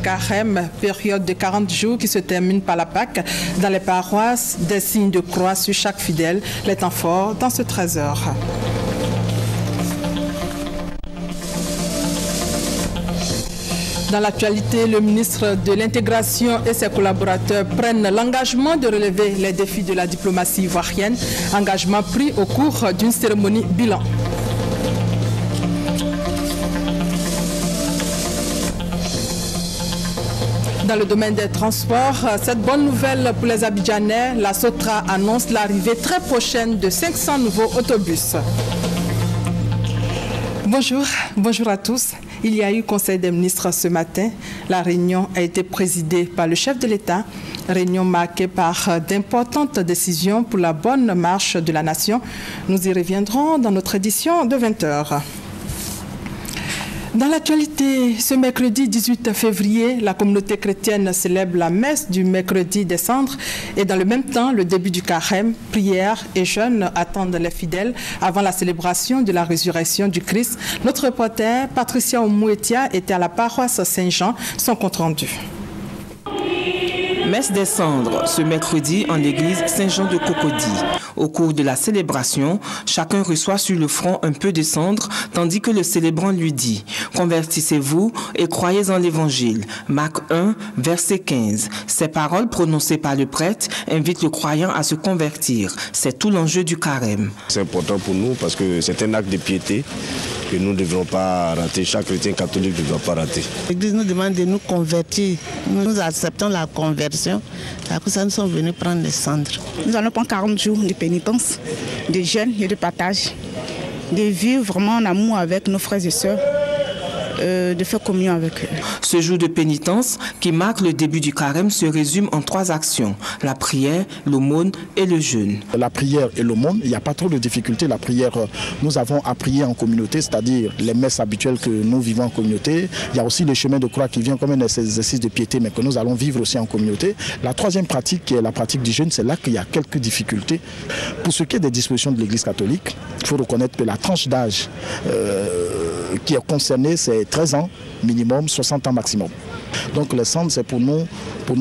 carême, période de 40 jours qui se termine par la Pâque. Dans les paroisses, des signes de croix sur chaque fidèle. Les temps forts dans ce 13h. Dans l'actualité, le ministre de l'Intégration et ses collaborateurs prennent l'engagement de relever les défis de la diplomatie ivoirienne, engagement pris au cours d'une cérémonie bilan. Dans le domaine des transports, cette bonne nouvelle pour les Abidjanais, la Sotra annonce l'arrivée très prochaine de 500 nouveaux autobus. Bonjour à tous. Il y a eu Conseil des ministres ce matin. La réunion a été présidée par le chef de l'État. Réunion marquée par d'importantes décisions pour la bonne marche de la nation. Nous y reviendrons dans notre édition de 20h. Dans l'actualité, ce mercredi 18 février, la communauté chrétienne célèbre la messe du mercredi des cendres et dans le même temps, le début du carême, prières et jeûnes attendent les fidèles avant la célébration de la résurrection du Christ. Notre reporter Patricia Omouetia était à la paroisse Saint-Jean, son compte rendu. Messe des cendres ce mercredi en l'église Saint-Jean de Cocody. Au cours de la célébration, chacun reçoit sur le front un peu de cendre, tandis que le célébrant lui dit « Convertissez-vous et croyez en l'évangile ». Marc 1, verset 15. Ces paroles prononcées par le prêtre invitent le croyant à se convertir. C'est tout l'enjeu du carême. C'est important pour nous parce que c'est un acte de piété que nous ne devrons pas rater. Chaque chrétien catholique ne doit pas rater. L'Église nous demande de nous convertir. Nous acceptons la conversion. C'est pour ça que nous sommes venus prendre les cendres. Nous allons prendre 40 jours de pénitence, de jeûne et de partage, de vivre vraiment en amour avec nos frères et sœurs, de faire communion avec eux. Ce jour de pénitence qui marque le début du carême se résume en 3 actions, la prière, l'aumône et le jeûne. La prière et l'aumône, il n'y a pas trop de difficultés. La prière, nous avons à prier en communauté, c'est-à-dire les messes habituelles que nous vivons en communauté. Il y a aussi le chemin de croix qui vient comme un exercice de piété, mais que nous allons vivre aussi en communauté. La troisième pratique, qui est la pratique du jeûne, c'est là qu'il y a quelques difficultés. Pour ce qui est des dispositions de l'Église catholique, il faut reconnaître que la tranche d'âge qui est concernée, c'est 13 ans minimum, 60 ans maximum. Donc les cendres, c'est pour nous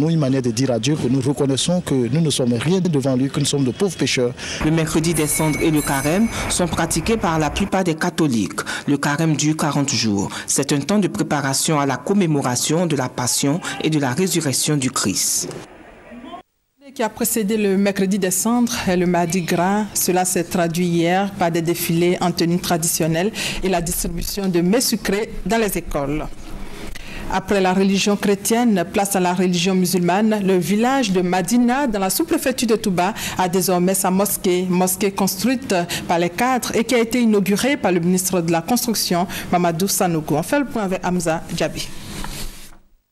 une manière de dire à Dieu que nous reconnaissons que nous ne sommes rien devant lui, que nous sommes de pauvres pécheurs. Le mercredi des cendres et le carême sont pratiqués par la plupart des catholiques. Le carême dure 40 jours. C'est un temps de préparation à la commémoration de la passion et de la résurrection du Christ. Qui a précédé le mercredi des cendres et le mardi gras. Cela s'est traduit hier par des défilés en tenue traditionnelle et la distribution de mets sucrés dans les écoles. Après la religion chrétienne, place à la religion musulmane, le village de Madina, dans la sous-préfecture de Touba, a désormais sa mosquée construite par les cadres et qui a été inaugurée par le ministre de la Construction, Mamadou Sanogo. On fait le point avec Hamza Djabi.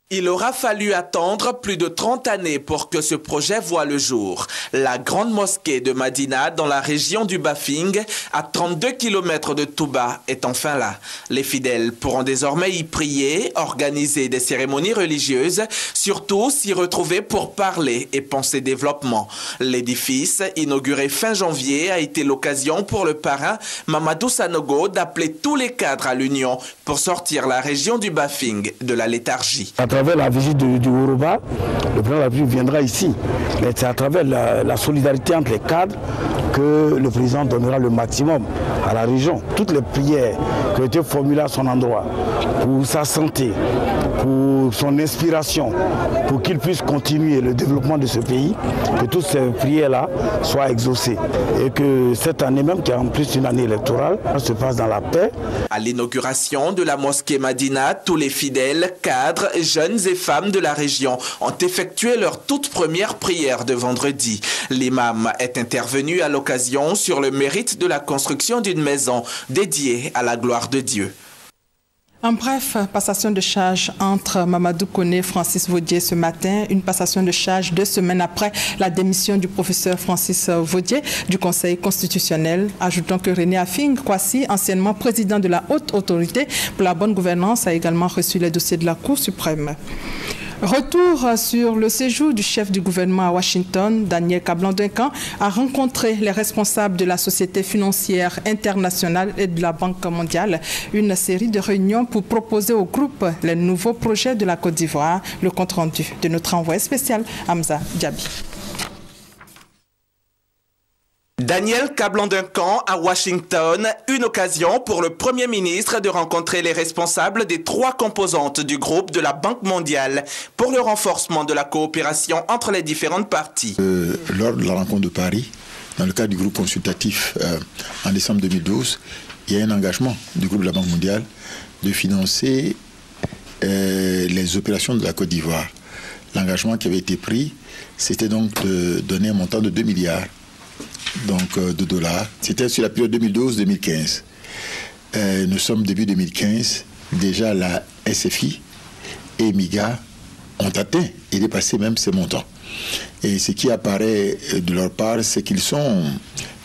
Il aura fallu attendre plus de 30 années pour que ce projet voie le jour. La grande mosquée de Madina, dans la région du Bafing, à 32 km de Touba, est enfin là. Les fidèles pourront désormais y prier, organiser des cérémonies religieuses, surtout s'y retrouver pour parler et penser développement. L'édifice, inauguré fin janvier, a été l'occasion pour le parrain Mamadou Sanogo d'appeler tous les cadres à l'union pour sortir la région du Bafing de la léthargie. À travers la visite du Yoruba, le président de la République viendra ici. Mais c'est à travers la solidarité entre les cadres que le président donnera le maximum à la région. Toutes les prières qui ont été formulées à son endroit, pour sa santé, pour son inspiration, pour qu'il puisse continuer le développement de ce pays, que toutes ces prières-là soient exaucées. Et que cette année même, qui est en plus une année électorale, se passe dans la paix. À l'inauguration de la mosquée Madina, tous les fidèles, cadres, jeunes et femmes de la région ont effectué leur toute première prière de vendredi. L'imam est intervenu à l'occasion sur le mérite de la construction d'une maison dédiée à la gloire de Dieu. En bref, passation de charge entre Mamadou Koné et Francis Vaudier ce matin. Une passation de charge 2 semaines après la démission du professeur Francis Vaudier du Conseil constitutionnel. Ajoutons que René Afing Kwasi, anciennement président de la haute autorité pour la bonne gouvernance, a également reçu les dossiers de la Cour suprême. Retour sur le séjour du chef du gouvernement à Washington. Daniel Kablan-Duncan a rencontré les responsables de la Société financière internationale et de la Banque mondiale. Une série de réunions pour proposer au groupe les nouveaux projets de la Côte d'Ivoire. Le compte-rendu de notre envoyé spécial, Hamza Diaby. Daniel Kablan-Duncan à Washington, une occasion pour le Premier ministre de rencontrer les responsables des 3 composantes du groupe de la Banque mondiale pour le renforcement de la coopération entre les différentes parties. Lors de la rencontre de Paris, dans le cadre du groupe consultatif en décembre 2012, il y a un engagement du groupe de la Banque mondiale de financer les opérations de la Côte d'Ivoire. L'engagement qui avait été pris, c'était donc de donner un montant de 2 milliards. De dollars. C'était sur la période 2012-2015. Nous sommes début 2015. Déjà, la SFI et MIGA ont atteint et dépassé même ces montants. Et ce qui apparaît de leur part, c'est qu'ils sont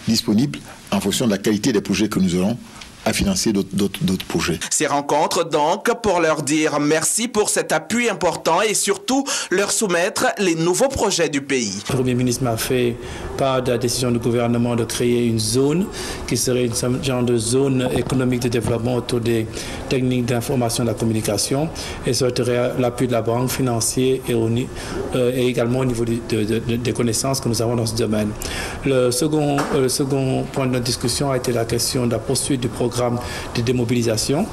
disponibles en fonction de la qualité des projets que nous aurons à financer d'autres projets. Ces rencontres donc pour leur dire merci pour cet appui important et surtout leur soumettre les nouveaux projets du pays. Le Premier ministre m'a fait part de la décision du gouvernement de créer une zone qui serait une genre de zone économique de développement autour des techniques d'information et de la communication et souhaiterait l'appui de la banque financière et également au niveau des connaissances que nous avons dans ce domaine. Le second point de notre discussion a été la question de la poursuite du programme de démobilisation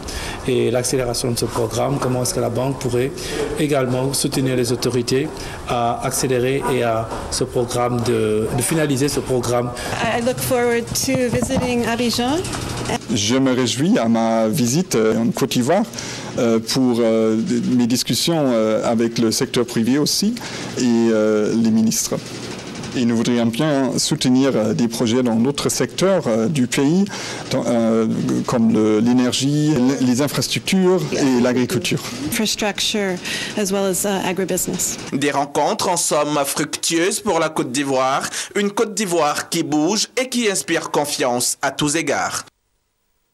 et l'accélération de ce programme. Comment est-ce que la banque pourrait également soutenir les autorités à accélérer et à ce programme de finaliser ce programme. I look forward to visiting Abidjan. Je me réjouis à ma visite en Côte d'Ivoire pour mes discussions avec le secteur privé aussi et les ministres. Et nous voudrions bien soutenir des projets dans d'autres secteurs du pays, comme l'énergie, les infrastructures et l'agriculture. Des rencontres en somme fructueuses pour la Côte d'Ivoire, une Côte d'Ivoire qui bouge et qui inspire confiance à tous égards.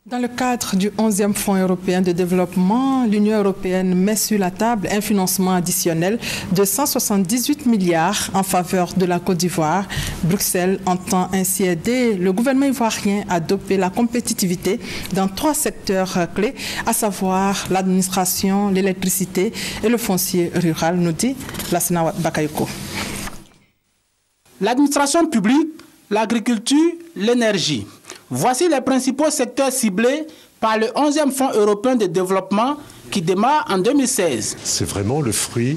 Dans le cadre du 11e Fonds européen de développement, l'Union européenne met sur la table un financement additionnel de 178 milliards en faveur de la Côte d'Ivoire. Bruxelles entend ainsi aider le gouvernement ivoirien à doper la compétitivité dans 3 secteurs clés, à savoir l'administration, l'électricité et le foncier rural, nous dit Lassina Bakayoko. L'administration publique, l'agriculture, l'énergie. Voici les principaux secteurs ciblés par le 11e Fonds européen de développement qui démarre en 2016. C'est vraiment le fruit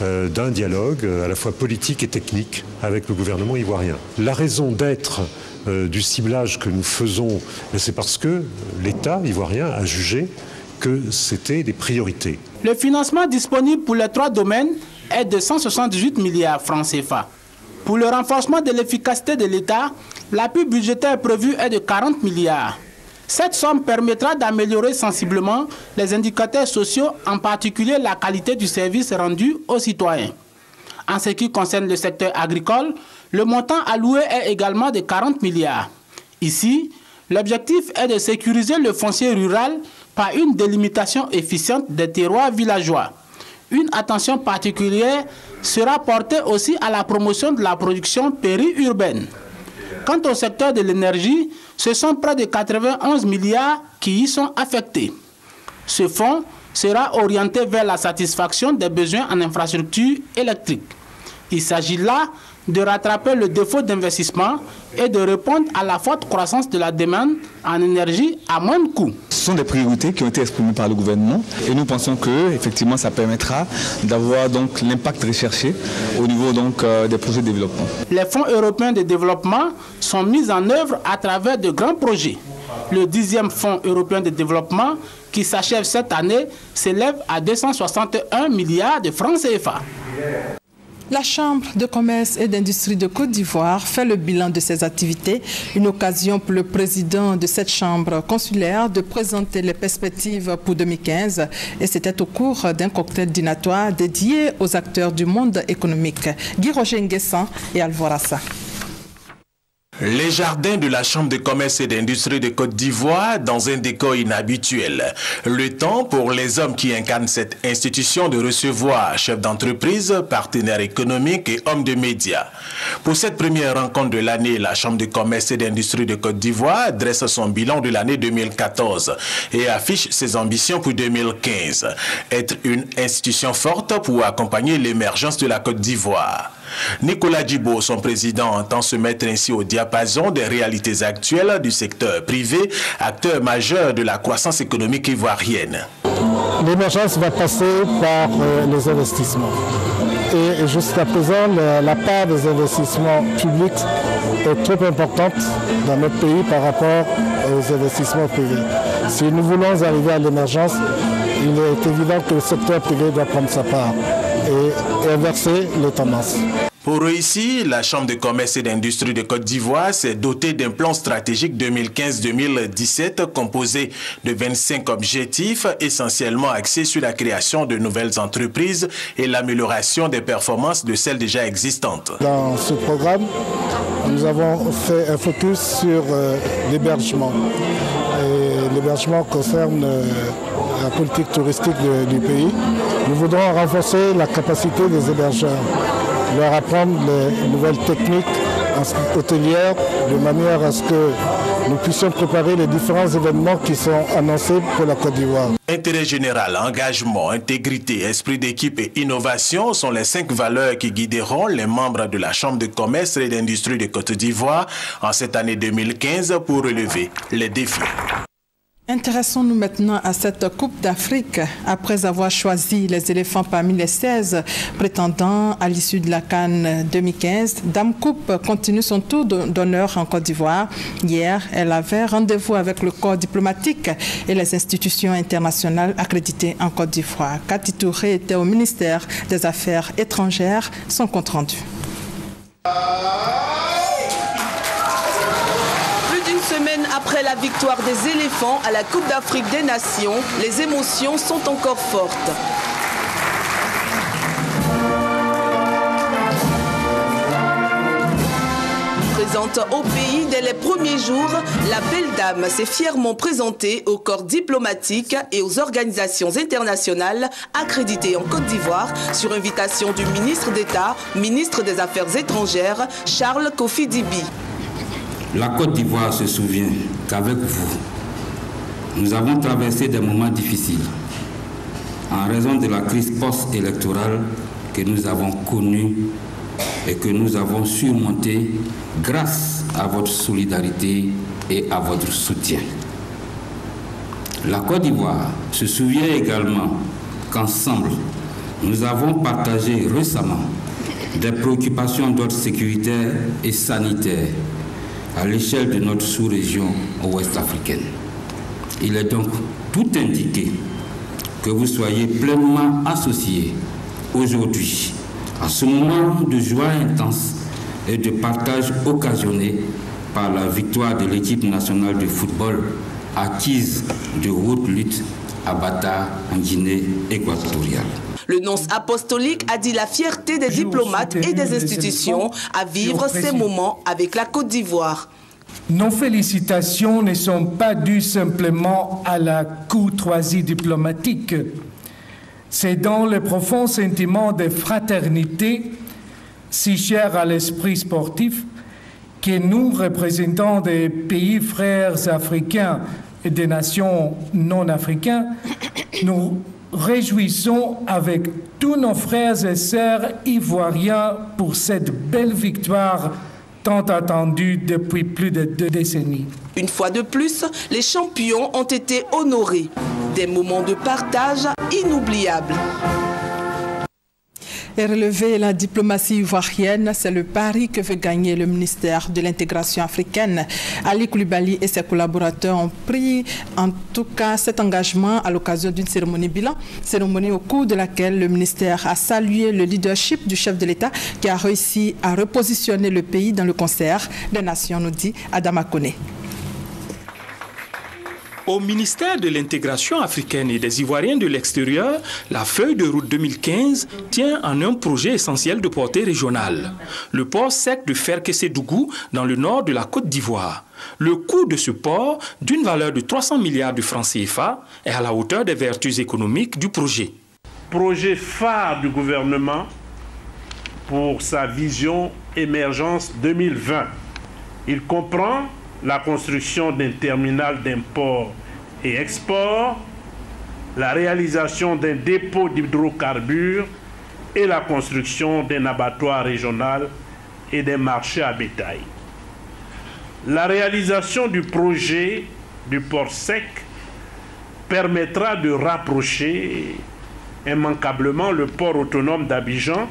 d'un dialogue à la fois politique et technique avec le gouvernement ivoirien. La raison d'être du ciblage que nous faisons, c'est parce que l'État ivoirien a jugé que c'était des priorités. Le financement disponible pour les 3 domaines est de 178 milliards francs CFA. Pour le renforcement de l'efficacité de l'État, l'appui budgétaire prévu est de 40 milliards. Cette somme permettra d'améliorer sensiblement les indicateurs sociaux, en particulier la qualité du service rendu aux citoyens. En ce qui concerne le secteur agricole, le montant alloué est également de 40 milliards. Ici, l'objectif est de sécuriser le foncier rural par une délimitation efficiente des terroirs villageois. Une attention particulière sera portée aussi à la promotion de la production périurbaine. Quant au secteur de l'énergie, ce sont près de 91 milliards qui y sont affectés. Ce fonds sera orienté vers la satisfaction des besoins en infrastructures électriques. Il s'agit là de rattraper le défaut d'investissement et de répondre à la forte croissance de la demande en énergie à moindre coût. Ce sont des priorités qui ont été exprimées par le gouvernement et nous pensons que effectivement ça permettra d'avoir donc l'impact recherché au niveau donc des projets de développement. Les fonds européens de développement sont mis en œuvre à travers de grands projets. Le 10e Fonds européen de développement qui s'achève cette année s'élève à 261 milliards de francs CFA. La Chambre de commerce et d'industrie de Côte d'Ivoire fait le bilan de ses activités. Une occasion pour le président de cette chambre consulaire de présenter les perspectives pour 2015. Et c'était au cours d'un cocktail dînatoire dédié aux acteurs du monde économique. Guy Roger Nguessan et Alvorassa. Les jardins de la Chambre de commerce et d'industrie de Côte d'Ivoire dans un décor inhabituel. Le temps pour les hommes qui incarnent cette institution de recevoir chefs d'entreprise, partenaires économiques et hommes de médias. Pour cette première rencontre de l'année, la Chambre de commerce et d'industrie de Côte d'Ivoire dresse son bilan de l'année 2014 et affiche ses ambitions pour 2015. Être une institution forte pour accompagner l'émergence de la Côte d'Ivoire. Nicolas Djibo, son président, entend se mettre ainsi au diapason des réalités actuelles du secteur privé, acteur majeur de la croissance économique ivoirienne. L'émergence va passer par les investissements. Et jusqu'à présent, la part des investissements publics est trop importante dans notre pays par rapport aux investissements privés. Si nous voulons arriver à l'émergence, il est évident que le secteur privé doit prendre sa part et inverser les tendances. Pour réussir, la Chambre de commerce et d'industrie de Côte d'Ivoire s'est dotée d'un plan stratégique 2015-2017 composé de 25 objectifs essentiellement axés sur la création de nouvelles entreprises et l'amélioration des performances de celles déjà existantes. Dans ce programme, nous avons fait un focus sur l'hébergement. L'hébergement concerne la politique touristique du pays. Nous voudrons renforcer la capacité des hébergeurs, leur apprendre les nouvelles techniques hôtelières de manière à ce que nous puissions préparer les différents événements qui sont annoncés pour la Côte d'Ivoire. Intérêt général, engagement, intégrité, esprit d'équipe et innovation sont les 5 valeurs qui guideront les membres de la Chambre de commerce et d'industrie de Côte d'Ivoire en cette année 2015 pour relever les défis. Intéressons-nous maintenant à cette Coupe d'Afrique. Après avoir choisi les éléphants parmi les 16 prétendants à l'issue de la CAN 2015, Dame Coupe continue son tour d'honneur en Côte d'Ivoire. Hier, elle avait rendez-vous avec le corps diplomatique et les institutions internationales accréditées en Côte d'Ivoire. Cathy Touré était au ministère des Affaires étrangères. Son compte rendu. Après la victoire des éléphants à la Coupe d'Afrique des Nations, les émotions sont encore fortes. Présente au pays dès les premiers jours, la belle dame s'est fièrement présentée au corps diplomatique et aux organisations internationales accréditées en Côte d'Ivoire sur invitation du ministre d'État, ministre des Affaires étrangères, Charles Kofi Dibi. La Côte d'Ivoire se souvient qu'avec vous, nous avons traversé des moments difficiles en raison de la crise post-électorale que nous avons connue et que nous avons surmontée grâce à votre solidarité et à votre soutien. La Côte d'Ivoire se souvient également qu'ensemble, nous avons partagé récemment des préoccupations d'ordre sécuritaire et sanitaire à l'échelle de notre sous-région ouest-africaine. Il est donc tout indiqué que vous soyez pleinement associés aujourd'hui à ce moment de joie intense et de partage occasionné par la victoire de l'équipe nationale de football acquise de haute lutte à Bata en Guinée équatoriale. Le nonce apostolique a dit la fierté des diplomates et des institutions à vivre ces moments avec la Côte d'Ivoire. Nos félicitations ne sont pas dues simplement à la courtoisie diplomatique. C'est dans le profond sentiment de fraternité, si cher à l'esprit sportif, que nous, représentants des pays frères africains et des nations non africaines, nous réjouissons avec tous nos frères et sœurs ivoiriens pour cette belle victoire tant attendue depuis plus de 2 décennies. Une fois de plus, les champions ont été honorés. Des moments de partage inoubliables. Et relever la diplomatie ivoirienne, c'est le pari que veut gagner le ministère de l'intégration africaine. Ali Koulibaly et ses collaborateurs ont pris en tout cas cet engagement à l'occasion d'une cérémonie bilan, cérémonie au cours de laquelle le ministère a salué le leadership du chef de l'État qui a réussi à repositionner le pays dans le concert des nations, nous dit Adama Koné. Au ministère de l'intégration africaine et des Ivoiriens de l'extérieur, la feuille de route 2015 tient en un projet essentiel de portée régionale. Le port sec de Ferkessédougou dans le nord de la Côte d'Ivoire. Le coût de ce port, d'une valeur de 300 milliards de francs CFA, est à la hauteur des vertus économiques du projet. Projet phare du gouvernement pour sa vision Émergence 2020. Il comprend la construction d'un terminal d'import et export, la réalisation d'un dépôt d'hydrocarbures et la construction d'un abattoir régional et des marchés à bétail. La réalisation du projet du port sec permettra de rapprocher immanquablement le port autonome d'Abidjan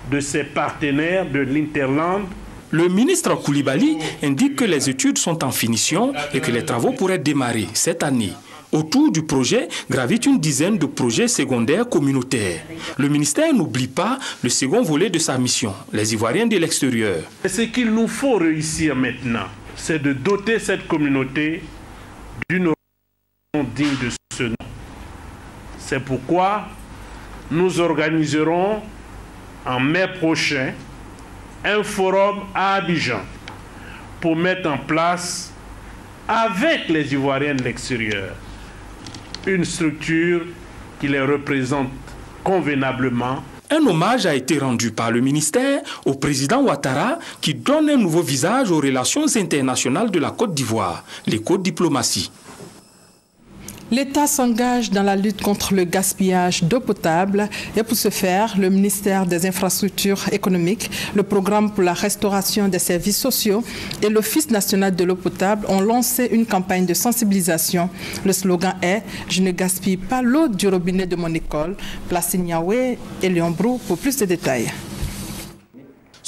de ses partenaires de l'Interland. Le ministre Koulibaly indique que les études sont en finition et que les travaux pourraient démarrer cette année. Autour du projet gravitent une dizaine de projets secondaires communautaires. Le ministère n'oublie pas le second volet de sa mission, les Ivoiriens de l'extérieur. Ce qu'il nous faut réussir maintenant, c'est de doter cette communauté d'une organisation digne de ce nom. C'est pourquoi nous organiserons en mai prochain un forum à Abidjan pour mettre en place, avec les Ivoiriens de l'extérieur, une structure qui les représente convenablement. Un hommage a été rendu par le ministère au président Ouattara qui donne un nouveau visage aux relations internationales de la Côte d'Ivoire, l'éco-diplomatie. L'État s'engage dans la lutte contre le gaspillage d'eau potable et pour ce faire, le ministère des Infrastructures économiques, le programme pour la restauration des services sociaux et l'Office national de l'eau potable ont lancé une campagne de sensibilisation. Le slogan est « Je ne gaspille pas l'eau du robinet de mon école ». Placine Niaoué et Léon Brou pour plus de détails.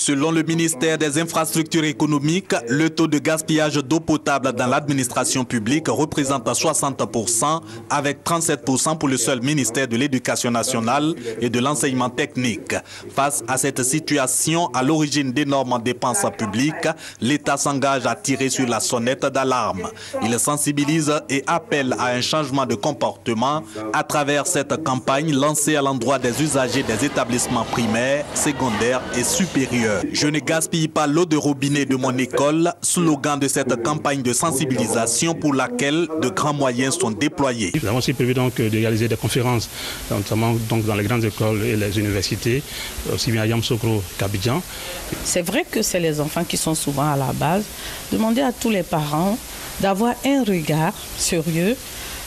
Selon le ministère des Infrastructures économiques, le taux de gaspillage d'eau potable dans l'administration publique représente 60%, avec 37% pour le seul ministère de l'Éducation nationale et de l'enseignement technique. Face à cette situation, à l'origine d'énormes dépenses publiques, l'État s'engage à tirer sur la sonnette d'alarme. Il sensibilise et appelle à un changement de comportement à travers cette campagne lancée à l'endroit des usagers des établissements primaires, secondaires et supérieurs. Je ne gaspille pas l'eau de robinet de mon école, slogan de cette campagne de sensibilisation pour laquelle de grands moyens sont déployés. Nous avons aussi prévu donc de réaliser des conférences, notamment donc dans les grandes écoles et les universités, aussi bien à Yamoussoukro qu'Abidjan. C'est vrai que c'est les enfants qui sont souvent à la base. Demandez à tous les parents d'avoir un regard sérieux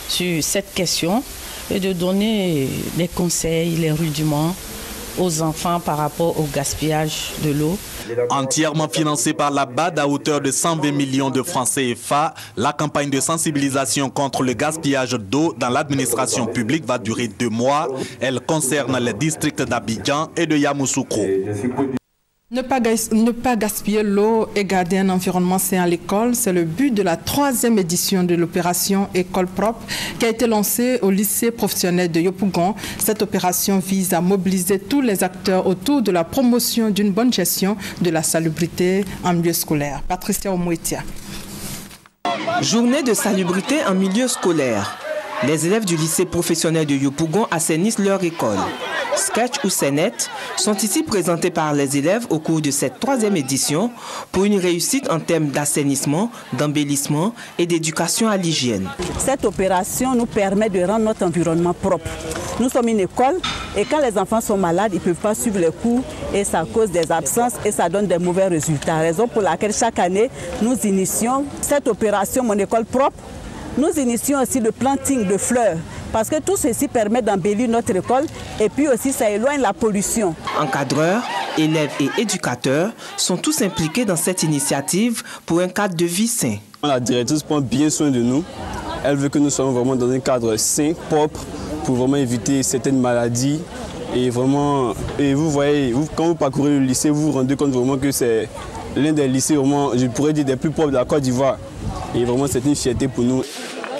sur cette question et de donner des conseils, les rudiments aux enfants par rapport au gaspillage de l'eau. Entièrement financée par la BAD à hauteur de 120 millions de francs CFA, la campagne de sensibilisation contre le gaspillage d'eau dans l'administration publique va durer 2 mois. Elle concerne les districts d'Abidjan et de Yamoussoukro. Ne pas gaspiller l'eau et garder un environnement sain à l'école, c'est le but de la 3e édition de l'opération École propre qui a été lancée au lycée professionnel de Yopougon. Cette opération vise à mobiliser tous les acteurs autour de la promotion d'une bonne gestion de la salubrité en milieu scolaire. Patricia Omouetia. Journée de salubrité en milieu scolaire. Les élèves du lycée professionnel de Yopougon assainissent leur école. Sketch ou scénettes sont ici présentés par les élèves au cours de cette 3e édition pour une réussite en termes d'assainissement, d'embellissement et d'éducation à l'hygiène. Cette opération nous permet de rendre notre environnement propre. Nous sommes une école et quand les enfants sont malades, ils ne peuvent pas suivre les cours et ça cause des absences et ça donne des mauvais résultats. Raison pour laquelle chaque année, nous initions cette opération Mon école propre. Nous initions aussi le planting de fleurs parce que tout ceci permet d'embellir notre école et puis aussi ça éloigne la pollution. Encadreurs, élèves et éducateurs sont tous impliqués dans cette initiative pour un cadre de vie sain. La directrice prend bien soin de nous. Elle veut que nous soyons vraiment dans un cadre sain, propre, pour vraiment éviter certaines maladies. Et vraiment, et vous voyez, quand vous parcourez le lycée, vous vous rendez compte vraiment que c'est l'un des lycées, vraiment, je pourrais dire, des plus propres de la Côte d'Ivoire. Et vraiment, c'est une fierté pour nous.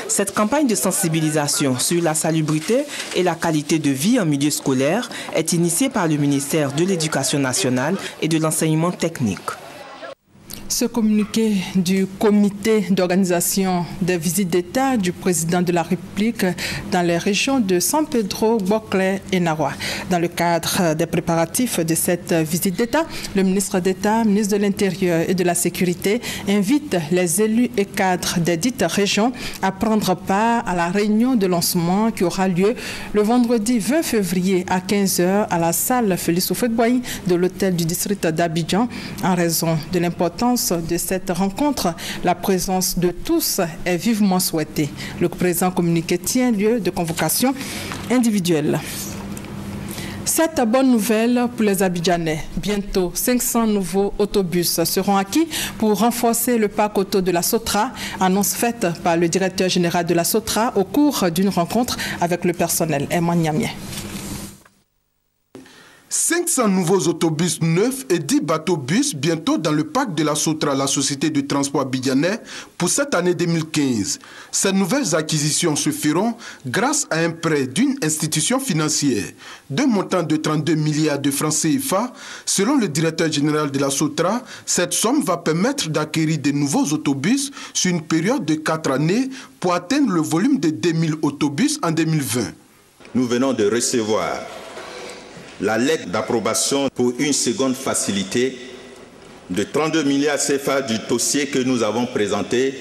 Cette campagne de sensibilisation sur la salubrité et la qualité de vie en milieu scolaire est initiée par le ministère de l'Éducation nationale et de l'enseignement technique. Ce communiqué du comité d'organisation des visites d'État du président de la République dans les régions de San Pedro, Boclé et Naroua. Dans le cadre des préparatifs de cette visite d'État, le ministre d'État, ministre de l'Intérieur et de la Sécurité invite les élus et cadres des dites régions à prendre part à la réunion de lancement qui aura lieu le vendredi 20 février à 15h à la salle Félix Houphouët-Boigny de l'hôtel du district d'Abidjan. En raison de l'importance de cette rencontre, la présence de tous est vivement souhaitée. Le présent communiqué tient lieu de convocation individuelle. Cette bonne nouvelle pour les Abidjanais. Bientôt, 500 nouveaux autobus seront acquis pour renforcer le parc auto de la Sotra, annonce faite par le directeur général de la Sotra au cours d'une rencontre avec le personnel. Emma Niamie. 500 nouveaux autobus neufs et 10 bateaux-bus bientôt dans le parc de la Sotra, la société de transport abidjanais, pour cette année 2015. Ces nouvelles acquisitions se feront grâce à un prêt d'une institution financière d'un montant de 32 milliards de francs CFA. Selon le directeur général de la Sotra, cette somme va permettre d'acquérir de nouveaux autobus sur une période de 4 années pour atteindre le volume de 2000 autobus en 2020. Nous venons de recevoir la lettre d'approbation pour une seconde facilité de 32 milliards CFA du dossier que nous avons présenté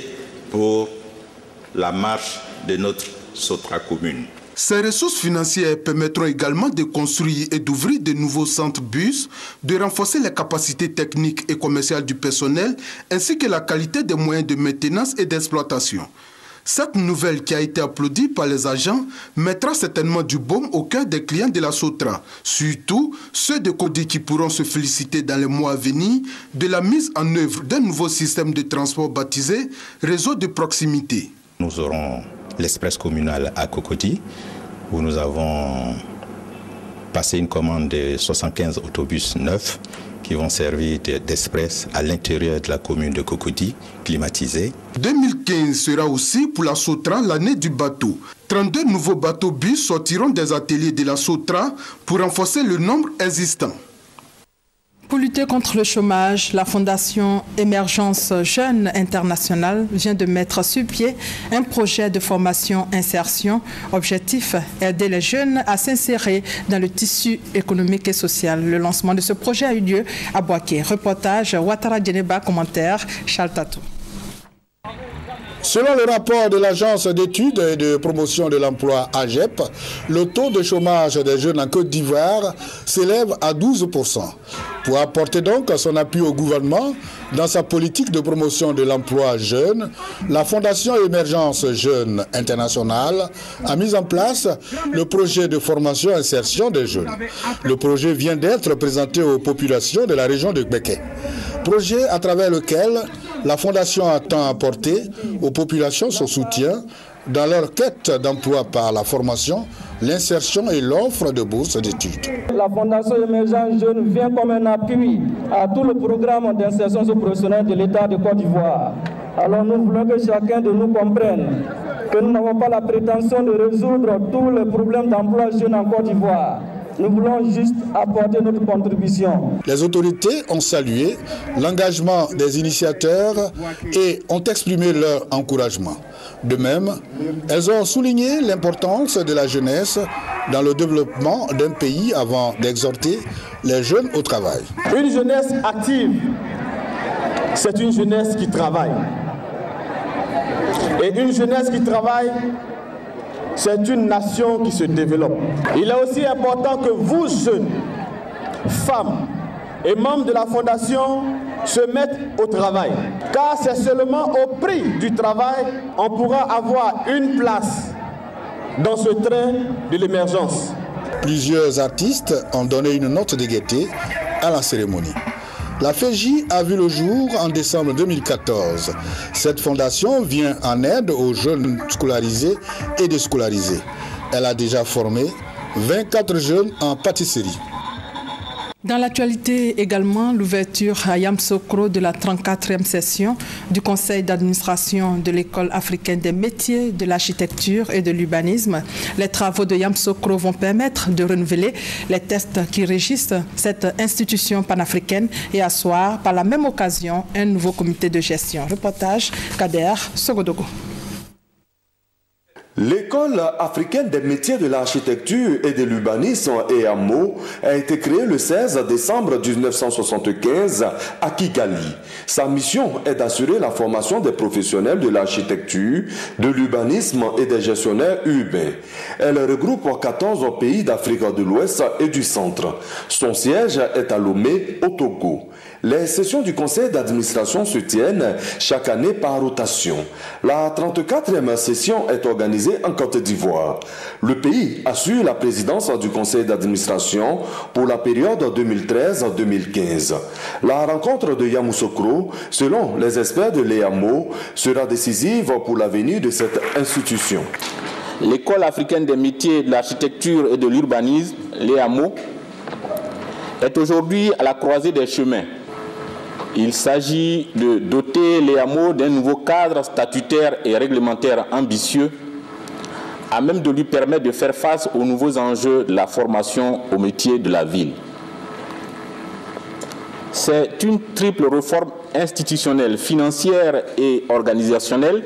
pour la marche de notre Sotra commune. Ces ressources financières permettront également de construire et d'ouvrir de nouveaux centres bus, de renforcer les capacités techniques et commerciales du personnel, ainsi que la qualité des moyens de maintenance et d'exploitation. Cette nouvelle qui a été applaudie par les agents mettra certainement du baume au cœur des clients de la Sotra, surtout ceux de Cody qui pourront se féliciter dans les mois à venir de la mise en œuvre d'un nouveau système de transport baptisé Réseau de proximité. Nous aurons l'express communal à Cocody, où nous avons passé une commande de 75 autobus neufs qui vont servir d'express à l'intérieur de la commune de Cocody, climatisés. 2015 sera aussi pour la Sotra l'année du bateau. 32 nouveaux bateaux-bus sortiront des ateliers de la Sotra pour renforcer le nombre existant. Pour lutter contre le chômage, la Fondation Émergence Jeunes Internationale vient de mettre sur pied un projet de formation-insertion. Objectif, aider les jeunes à s'insérer dans le tissu économique et social. Le lancement de ce projet a eu lieu à Boaké. Reportage Ouattara Djeneba, commentaire Charles Tatou. Selon le rapport de l'Agence d'études et de promotion de l'emploi AGEP, le taux de chômage des jeunes en Côte d'Ivoire s'élève à 12%. Pour apporter donc son appui au gouvernement dans sa politique de promotion de l'emploi jeune, la Fondation Émergence Jeunes Internationale a mis en place le projet de formation-insertion des jeunes. Le projet vient d'être présenté aux populations de la région de Gbeke. Projet à travers lequel la Fondation attend apporter aux populations son soutien dans leur quête d'emploi par la formation, l'insertion et l'offre de bourses d'études. La Fondation Émergence Jeunes vient comme un appui à tout le programme d'insertion professionnelle de l'État de Côte d'Ivoire. Alors nous voulons que chacun de nous comprenne que nous n'avons pas la prétention de résoudre tous les problèmes d'emploi jeune en Côte d'Ivoire. Nous voulons juste apporter notre contribution. Les autorités ont salué l'engagement des initiateurs et ont exprimé leur encouragement. De même, elles ont souligné l'importance de la jeunesse dans le développement d'un pays avant d'exhorter les jeunes au travail. Une jeunesse active, c'est une jeunesse qui travaille. Et une jeunesse qui travaille, c'est une nation qui se développe. Il est aussi important que vous, jeunes, femmes et membres de la Fondation, se mettent au travail. Car c'est seulement au prix du travail qu'on pourra avoir une place dans ce train de l'émergence. Plusieurs artistes ont donné une note de gaieté à la cérémonie. La FEJ a vu le jour en décembre 2014. Cette fondation vient en aide aux jeunes scolarisés et déscolarisés. Elle a déjà formé 24 jeunes en pâtisserie. Dans l'actualité également, l'ouverture à Yamoussoukro de la 34e session du conseil d'administration de l'école africaine des métiers de l'architecture et de l'urbanisme. Les travaux de Yamoussoukro vont permettre de renouveler les tests qui régissent cette institution panafricaine et asseoir par la même occasion un nouveau comité de gestion. Reportage Kader Sogodogo. L'école africaine des métiers de l'architecture et de l'urbanisme EAMO a été créée le 16 décembre 1975 à Kigali. Sa mission est d'assurer la formation des professionnels de l'architecture, de l'urbanisme et des gestionnaires urbains. Elle regroupe 14 pays d'Afrique de l'Ouest et du Centre. Son siège est à Lomé, au Togo. Les sessions du conseil d'administration se tiennent chaque année par rotation. La 34e session est organisée en Côte d'Ivoire. Le pays assure la présidence du conseil d'administration pour la période 2013-2015. La rencontre de Yamoussoukro, selon les experts de l'EAMO, sera décisive pour l'avenir de cette institution. L'école africaine des métiers de l'architecture et de l'urbanisme, l'EAMO, est aujourd'hui à la croisée des chemins. Il s'agit de doter l'EAMO d'un nouveau cadre statutaire et réglementaire ambitieux, à même de lui permettre de faire face aux nouveaux enjeux de la formation au métier de la ville. C'est une triple réforme institutionnelle, financière et organisationnelle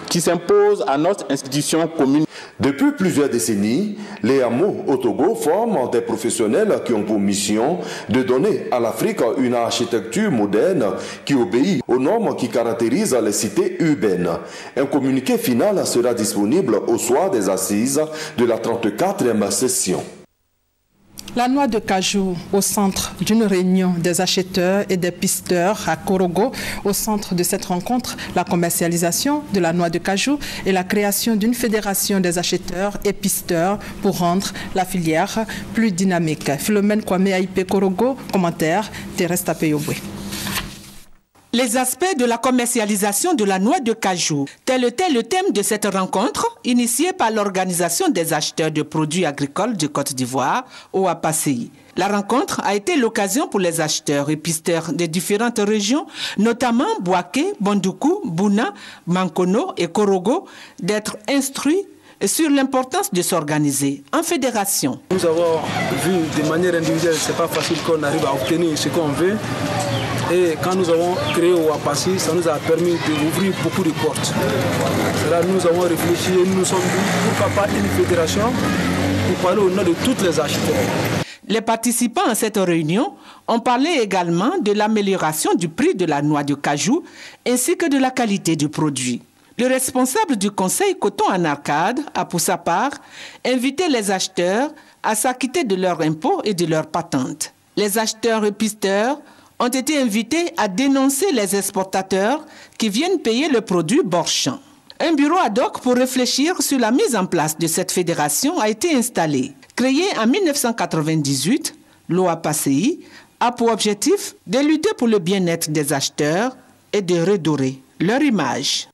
qui s'impose à notre institution commune. Depuis plusieurs décennies, les hameaux au Togo forment des professionnels qui ont pour mission de donner à l'Afrique une architecture moderne qui obéit aux normes qui caractérisent les cités urbaines. Un communiqué final sera disponible au soir des assises de la 34e session. La noix de cajou au centre d'une réunion des acheteurs et des pisteurs à Korogo. Au centre de cette rencontre, la commercialisation de la noix de cajou et la création d'une fédération des acheteurs et pisteurs pour rendre la filière plus dynamique. Philomène Kwame Aïpe Korogo, commentaire Thérèse Tapeyobwe. Les aspects de la commercialisation de la noix de cajou, tel était le thème de cette rencontre initiée par l'Organisation des acheteurs de produits agricoles de Côte d'Ivoire, OAPACI. La rencontre a été l'occasion pour les acheteurs et pisteurs des différentes régions, notamment Bouaké, Bondoukou, Bouna, Mankono et Korogo, d'être instruits sur l'importance de s'organiser en fédération. Nous avons vu de manière individuelle, ce n'est pas facile qu'on arrive à obtenir ce qu'on veut. Et quand nous avons créé OAPACI, ça nous a permis d'ouvrir beaucoup de portes. Là, nous avons réfléchi et nous nous sommes dit pourquoi pas une fédération pour parler au nom de tous les acheteurs. Les participants à cette réunion ont parlé également de l'amélioration du prix de la noix de cajou ainsi que de la qualité du produit. Le responsable du conseil Coton en Arcade a pour sa part invité les acheteurs à s'acquitter de leurs impôts et de leurs patentes. Les acheteurs et pisteurs ont été invités à dénoncer les exportateurs qui viennent payer le produit bord champ. Un bureau ad hoc pour réfléchir sur la mise en place de cette fédération a été installé. Créé en 1998, l'OAPACI a pour objectif de lutter pour le bien-être des acheteurs et de redorer leur image.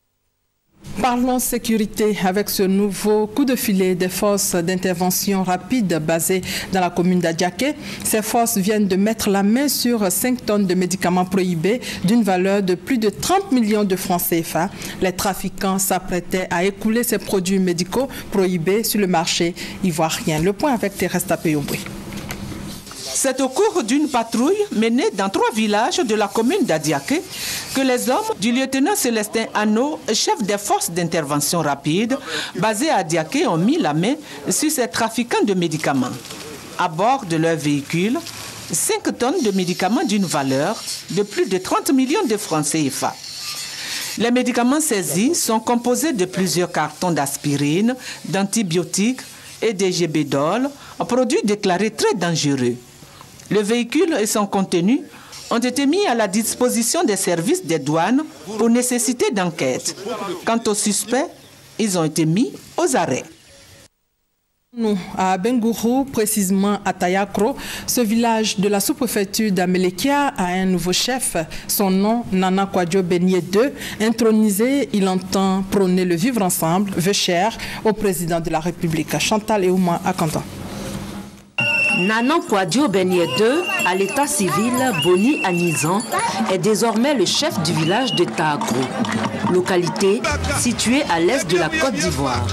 Parlons sécurité avec ce nouveau coup de filet des forces d'intervention rapide basées dans la commune d'Adiaké. Ces forces viennent de mettre la main sur 5 tonnes de médicaments prohibés d'une valeur de plus de 30 millions de francs CFA. Les trafiquants s'apprêtaient à écouler ces produits médicaux prohibés sur le marché ivoirien. Le point avec Thérèse Tapeyobwe. C'est au cours d'une patrouille menée dans 3 villages de la commune d'Adiaké que les hommes du lieutenant Célestin Anneau, chef des forces d'intervention rapide, basés à Adiaké, ont mis la main sur ces trafiquants de médicaments. À bord de leur véhicule, 5 tonnes de médicaments d'une valeur de plus de 30 millions de francs CFA. Les médicaments saisis sont composés de plusieurs cartons d'aspirine, d'antibiotiques et de gébédol, produits déclarés très dangereux. Le véhicule et son contenu ont été mis à la disposition des services des douanes pour nécessité d'enquête. Quant aux suspects, ils ont été mis aux arrêts. Nous, à Bengourou, précisément à Tayakro, ce village de la sous-préfecture d'Amélékia a un nouveau chef. Son nom, Nana Kwadjo Benye II. Intronisé, il entend prôner le vivre ensemble, veut cher au président de la République. Chantal Eouma à Canton. Nanan Kouadio Benye II, à l'état civil Boni Anizan, est désormais le chef du village de Taakro, localité située à l'est de la Côte d'Ivoire.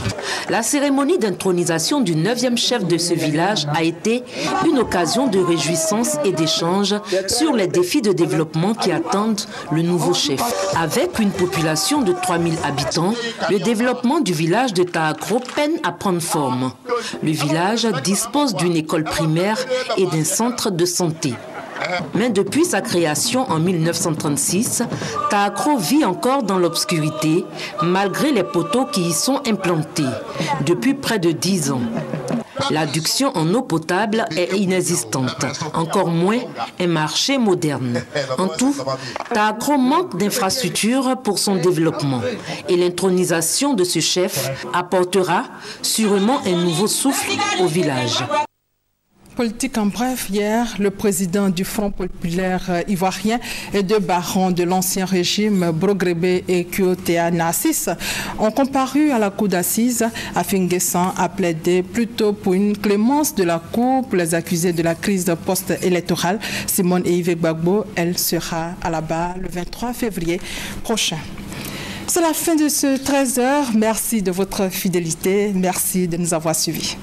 La cérémonie d'intronisation du 9e chef de ce village a été une occasion de réjouissance et d'échange sur les défis de développement qui attendent le nouveau chef. Avec une population de 3000 habitants, le développement du village de Taakro peine à prendre forme. Le village dispose d'une école primaire et d'un centre de santé. Mais depuis sa création en 1936, Taakro vit encore dans l'obscurité, malgré les poteaux qui y sont implantés depuis près de 10 ans. L'adduction en eau potable est inexistante, encore moins un marché moderne. En tout, Taakro manque d'infrastructures pour son développement et l'intronisation de ce chef apportera sûrement un nouveau souffle au village. Politique en bref, hier, le président du Front populaire ivoirien et deux barons de l'ancien régime, Brogrebe et Kyotea Nassis, ont comparu à la cour d'assises. Afin-Guessan a plaidé plutôt pour une clémence de la cour pour les accusés de la crise post-électorale. Simone et Yves Gbagbo, elle sera à la barre le 23 février prochain. C'est la fin de ce 13h. Merci de votre fidélité. Merci de nous avoir suivis.